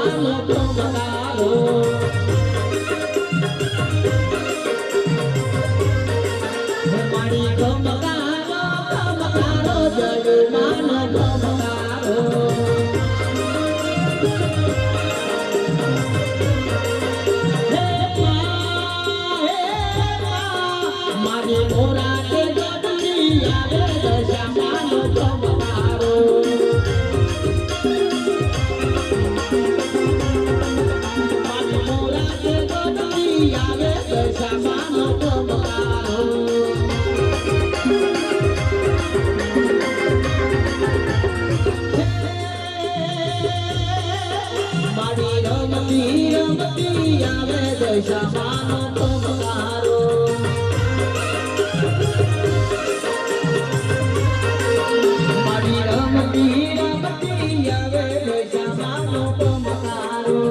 માનો ચમકારો મારી ચમકારો ચમકારો જય માનો ચમકારો મારી મોરા કે ગોદડી આવે દશા માનો ચમકારો મારી મોરા કે ગોદડી આવે દશા માનો ચમકારો મારી રમતી રમતી આવે દશા માનો ચમકારો મારી રમતી રમતી આવે દશા માનો ચમકારો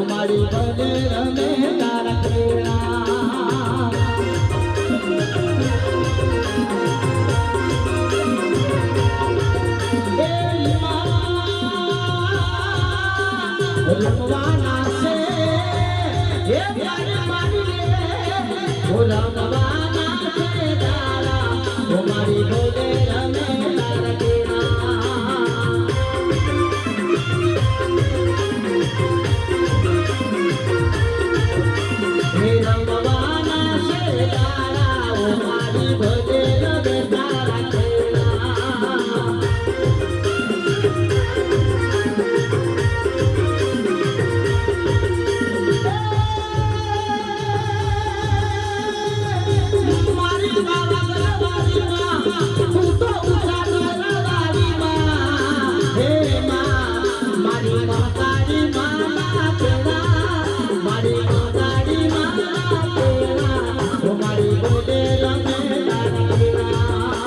મારી ભલે રમે તારા ખેડા રમવાના છે હે પ્યાર મારી લે રમવાના છે તારા મારી ભલે રમે તારા ખેડા રમવાના છે તારા મારી ભલે રમે તારા ખેડા મારી બાબા ગરવારીમાં તું તો ઉછાળ ગરવારીમાં હે માં મારી મહતારી માના તેરા મારી મહતારી માના તેરા મારી બોલે રમે તારા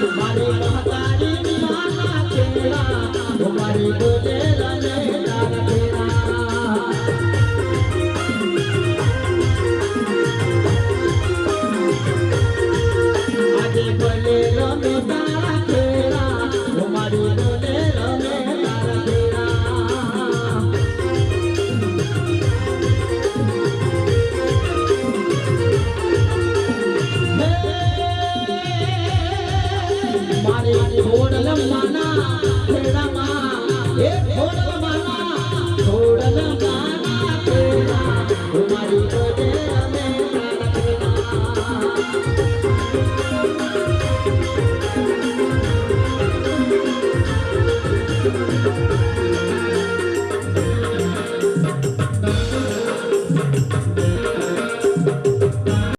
મારી મહતારી માના તેરા મારી બોલે રમે તારા તેરા આજે બોલે રમે તારા તેરા મારી બોલે રમે તારા તેરા મારી ઘોડલ માના ખેડામાં હે ઘોડલ માના ખેડા મારી બોલે રમે તારા ખેડા